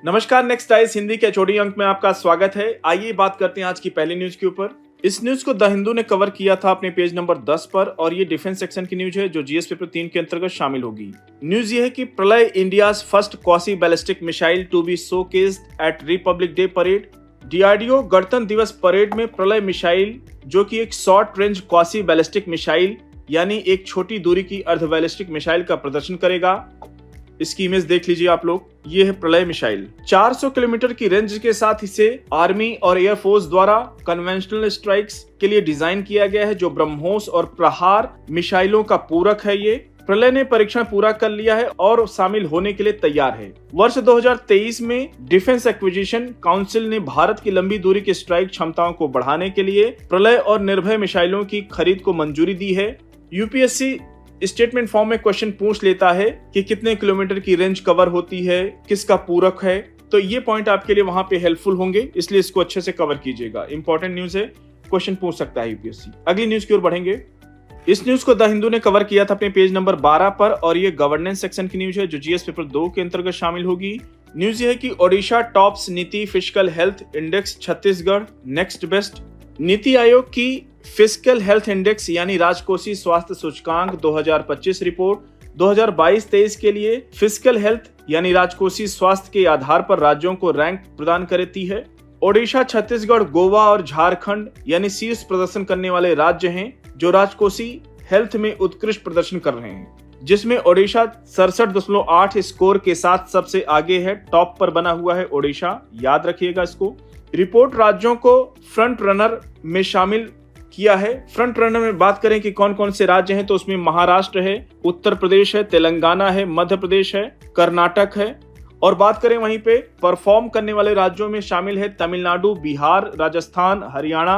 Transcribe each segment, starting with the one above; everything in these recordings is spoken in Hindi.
नमस्कार, नेक्स्ट आइज हिंदी के छोटी अंक में आपका स्वागत है। आइए बात करते हैं आज की पहली न्यूज के ऊपर। इस न्यूज को द हिंदू ने कवर किया था अपने पेज नंबर 10 पर और ये डिफेंस सेक्शन की न्यूज है जो जीएस पेपर 3 के अंतर्गत शामिल होगी। न्यूज ये है कि Pralay India's first quasi ballistic missile to be showcased at Republic Day parade. DRDO गणतंत्र दिवस परेड में प्रलय मिसाइल, जो कि एक short range quasi ballistic missile यानी एक छोटी दूरी की अर्ध बैलिस्टिक मिसाइल का प्रदर्शन करेगा। इसकी इमेज देख लीजिए आप लोग। ये है प्रलय मिसाइल। 400 किलोमीटर की रेंज के साथ इसे आर्मी और एयरफोर्स द्वारा कन्वेंशनल स्ट्राइक्स के लिए डिजाइन किया गया है, जो ब्रह्मोस और प्रहार मिसाइलों का पूरक है। ये प्रलय ने परीक्षण पूरा कर लिया है और शामिल होने के लिए तैयार है। वर्ष 2023 में डिफेंस एक्विजिशन काउंसिल ने भारत की लंबी दूरी की स्ट्राइक क्षमताओं को बढ़ाने के लिए प्रलय और निर्भय मिसाइलों की खरीद को मंजूरी दी है। यूपीएससी स्टेटमेंट फॉर्म में क्वेश्चन पूछ लेता है कि कितने किलोमीटर की रेंज कवर होती है, किसका पूरक है, तो ये पॉइंट आपके लिए वहां पे हेल्पफुल होंगे, इसलिए इसको अच्छे से कवर कीजिएगा। इंपॉर्टेंट न्यूज है, क्वेश्चन पूछ सकता है यूपीएससी। अगली न्यूज की ओर बढ़ेंगे। इस न्यूज को द हिंदू ने कवर किया था अपने पेज नंबर 12 पर और ये गवर्नेंस सेक्शन की न्यूज है जो जीएस पेपर 2 के अंतर्गत शामिल होगी। न्यूज ये है कि ओडिशा टॉप्स नीति physical health index Chhattisgarh next best. NITI Aayog की फिजिकल हेल्थ इंडेक्स यानी राजकोषीय स्वास्थ्य सूचकांक 2025 रिपोर्ट 2022-23 के लिए फिजिकल हेल्थ यानी राजकोषीय स्वास्थ्य के आधार पर राज्यों को रैंक प्रदान करती है। ओडिशा, छत्तीसगढ़, गोवा और झारखंड यानी शीर्ष प्रदर्शन करने वाले राज्य हैं जो राजकोषीय हेल्थ में उत्कृष्ट प्रदर्शन कर रहे हैं, जिसमें ओडिशा 67.8 स्कोर के साथ सबसे आगे है। टॉप पर बना हुआ है ओडिशा, याद रखिएगा इसको। रिपोर्ट राज्यों को फ्रंट रनर में शामिल किया है। फ्रंट रनर में बात करें कि कौन कौन से राज्य हैं, तो उसमें महाराष्ट्र है, उत्तर प्रदेश है, तेलंगाना है, मध्य प्रदेश है, कर्नाटक है। और बात करें वहीं पे परफॉर्म करने वाले राज्यों में शामिल है तमिलनाडु, बिहार, राजस्थान, हरियाणा।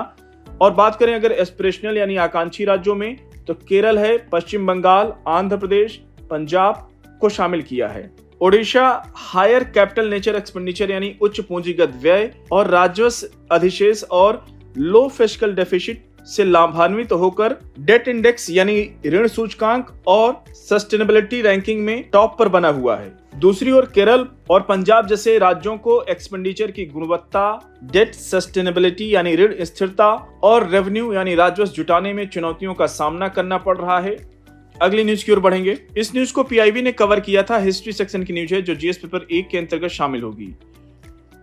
और बात करें अगर एस्पिरेशनल यानी आकांक्षी राज्यों में, तो केरल है, पश्चिम बंगाल, आंध्र प्रदेश, पंजाब को शामिल किया है। Odisha higher capital nature expenditure यानी उच्च पूंजीगत व्यय और राजस्व अधिशेष और लो फिस्कल डेफिसिट से लाभान्वित होकर डेट इंडेक्स यानी ऋण सूचकांक और सस्टेनेबिलिटी रैंकिंग में टॉप पर बना हुआ है। दूसरी ओर केरल और पंजाब जैसे राज्यों को एक्सपेंडिचर की गुणवत्ता, डेट सस्टेनेबिलिटी यानी ऋण स्थिरता और रेवेन्यू यानी राजस्व जुटाने में चुनौतियों का सामना करना पड़ रहा है। अगली न्यूज की ओर बढ़ेंगे। इस न्यूज को पीआईबी ने कवर किया था। हिस्ट्री सेक्शन की न्यूज है जो जीएस पेपर 1 के अंतर्गत शामिल होगी।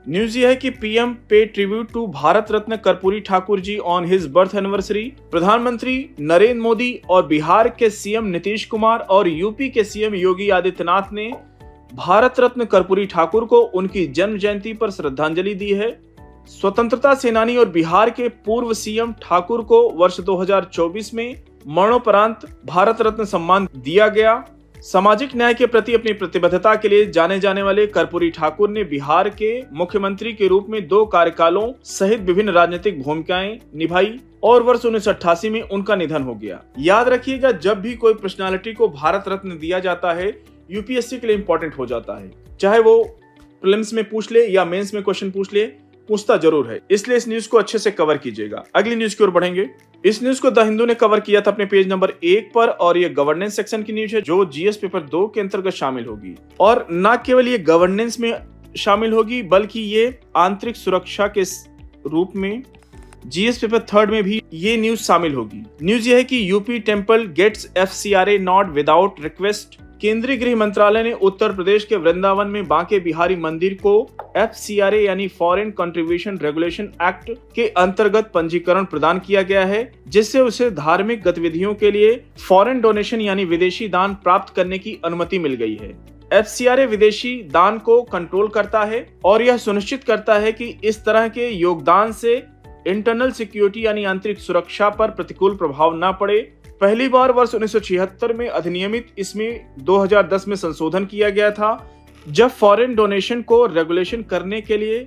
न्यूज ये है कि PM pay tribute to Bharat Ratna Karpoori Thakur ji on his birth anniversary. प्रधानमंत्री नरेंद्र मोदी और बिहार के सीएम नीतीश कुमार और यूपी के सीएम योगी आदित्यनाथ ने भारत रत्न कर्पूरी ठाकुर को उनकी जन्म जयंती पर श्रद्धांजलि दी है। स्वतंत्रता सेनानी और बिहार के पूर्व सीएम ठाकुर को वर्ष 2024 में मरणोपरांत भारत रत्न सम्मान दिया गया। सामाजिक न्याय के प्रति अपनी प्रतिबद्धता के लिए जाने जाने वाले कर्पूरी ठाकुर ने बिहार के मुख्यमंत्री के रूप में 2 कार्यकालों सहित विभिन्न राजनीतिक भूमिकाएं निभाई और वर्ष 1988 में उनका निधन हो गया। याद रखिएगा, जब भी कोई पर्सनालिटी को भारत रत्न दिया जाता है यूपीएससी के लिए इंपॉर्टेंट हो जाता है, चाहे वो प्रीलिम्स में पूछ ले या मेंस में क्वेश्चन पूछ ले, पूछता जरूर है। इसलिए इस न्यूज को अच्छे से कवर कीजिएगा। अगली न्यूज की ओर बढ़ेंगे। इस न्यूज को द हिंदू ने कवर किया था अपने पेज नंबर 1 पर और ये गवर्नेंस सेक्शन की न्यूज है जो जीएस पेपर 2 के अंतर्गत शामिल होगी। और न केवल ये गवर्नेंस में शामिल होगी बल्कि ये आंतरिक सुरक्षा के रूप में जीएस पेपर 3 में भी ये न्यूज शामिल होगी। न्यूज ये है कि UP temple gets FCRA not without request. केंद्रीय गृह मंत्रालय ने उत्तर प्रदेश के वृंदावन में बांके बिहारी मंदिर को FCRA यानी फॉरेन कंट्रीब्यूशन रेगुलेशन एक्ट के अंतर्गत पंजीकरण प्रदान किया गया है, जिससे उसे धार्मिक गतिविधियों के लिए फॉरेन डोनेशन यानी विदेशी दान प्राप्त करने की अनुमति मिल गई है। FCRA विदेशी दान को कंट्रोल करता है और यह सुनिश्चित करता है कि इस तरह के योगदान से इंटरनल सिक्योरिटी यानी आंतरिक सुरक्षा पर प्रतिकूल प्रभाव न पड़े। पहली बार वर्ष 1976 में अधिनियमित इसमें 2010 में संशोधन किया गया था, जब फॉरेन डोनेशन को रेगुलेशन करने के लिए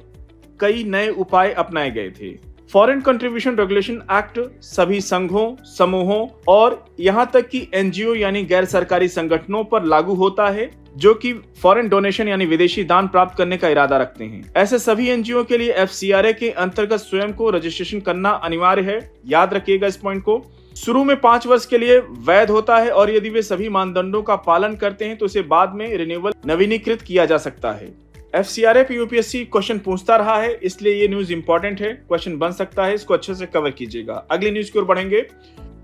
कई नए उपाय अपनाए गए थे। फॉरेन कंट्रीब्यूशन रेगुलेशन एक्ट सभी संघों, समूहों और यहाँ तक कि एनजीओ यानी गैर सरकारी संगठनों पर लागू होता है जो कि फॉरेन डोनेशन यानी विदेशी दान प्राप्त करने का इरादा रखते हैं। ऐसे सभी एनजीओ के लिए FCRA के अंतर्गत स्वयं को रजिस्ट्रेशन करना अनिवार्य है। याद रखिएगा इस पॉइंट को। शुरू में 5 वर्ष के लिए वैध होता है और यदि वे सभी मानदंडों का पालन करते हैं तो इसे बाद में रिन्यूअल नवीनीकृत किया जा सकता है। FCRA पे यूपीएससी क्वेश्चन पूछता रहा है, इसलिए ये न्यूज इंपॉर्टेंट है, क्वेश्चन बन सकता है, इसको अच्छे से कवर कीजिएगा। अगली न्यूज की ओर बढ़ेंगे।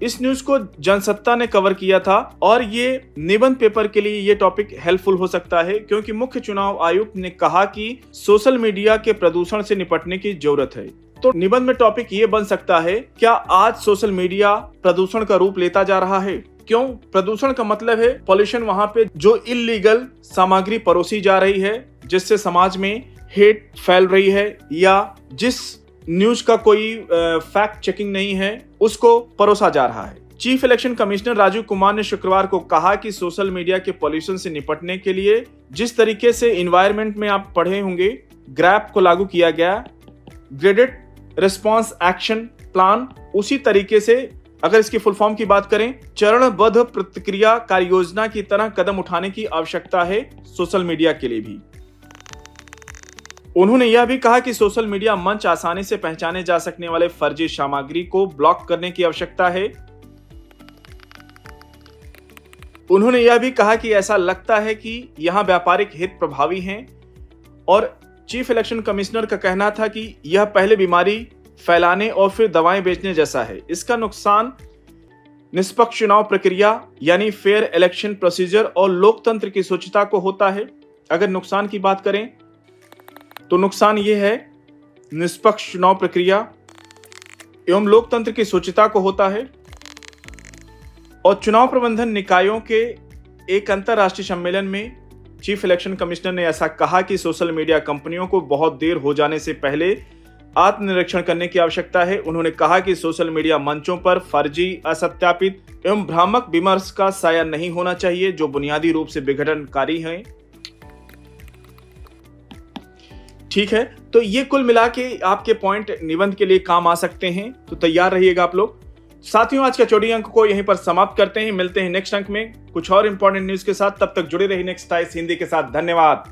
इस न्यूज को जनसत्ता ने कवर किया था और ये निबंध पेपर के लिए ये टॉपिक हेल्पफुल हो सकता है, क्योंकि मुख्य चुनाव आयुक्त ने कहा कि सोशल मीडिया के प्रदूषण से निपटने की जरूरत है। तो निबंध में टॉपिक ये बन सकता है, क्या आज सोशल मीडिया प्रदूषण का रूप लेता जा रहा है? क्यों? प्रदूषण का मतलब है पॉल्यूशन, वहां पे जो इलीगल सामग्री परोसी जा रही है, जिससे समाज में हेट फैल रही है, या जिस न्यूज का कोई फैक्ट चेकिंग नहीं है उसको परोसा जा रहा है। Chief election commissioner Rajiv Kumar ने शुक्रवार को कहा कि सोशल मीडिया के पॉल्यूशन से निपटने के लिए जिस तरीके से एनवायरनमेंट में आप पढ़े होंगे, ग्रैप को लागू किया गया, ग्रेडेड रिस्पॉन्स एक्शन प्लान, उसी तरीके से अगर इसकी फुल फॉर्म की बात करें, चरणबद्ध प्रतिक्रिया कार्य योजना की तरह कदम उठाने की आवश्यकता है सोशल मीडिया के लिए भी। उन्होंने यह भी कहा कि सोशल मीडिया मंच आसानी से पहचाने जा सकने वाले फर्जी सामग्री को ब्लॉक करने की आवश्यकता है। उन्होंने यह भी कहा कि ऐसा लगता है कि यहां व्यापारिक हित प्रभावी हैं, और चीफ इलेक्शन कमिश्नर का कहना था कि यह पहले बीमारी फैलाने और फिर दवाएं बेचने जैसा है। इसका नुकसान निष्पक्ष चुनाव प्रक्रिया यानी फेयर इलेक्शन प्रोसीजर और लोकतंत्र की स्वच्छता को होता है। अगर नुकसान की बात करें तो नुकसान यह है, निष्पक्ष चुनाव प्रक्रिया एवं लोकतंत्र की स्वच्छता को होता है। और चुनाव प्रबंधन निकायों के एक अंतरराष्ट्रीय सम्मेलन में चीफ इलेक्शन कमिश्नर ने ऐसा कहा कि सोशल मीडिया कंपनियों को बहुत देर हो जाने से पहले आत्मनिरीक्षण करने की आवश्यकता है। उन्होंने कहा कि सोशल मीडिया मंचों पर फर्जी, असत्यापित एवं भ्रामक विमर्श का साया नहीं होना चाहिए, जो बुनियादी रूप से विघटनकारी हैं। ठीक है, तो ये कुल मिला के आपके पॉइंट निबंध के लिए काम आ सकते हैं, तो तैयार रहिएगा आप लोग। साथियों, आज का चौड़ी अंक को यहीं पर समाप्त करते हैं। मिलते हैं नेक्स्ट अंक में कुछ और इंपॉर्टेंट न्यूज के साथ। तब तक जुड़े रहिए नेक्स्ट टाइम्स हिंदी के साथ। धन्यवाद।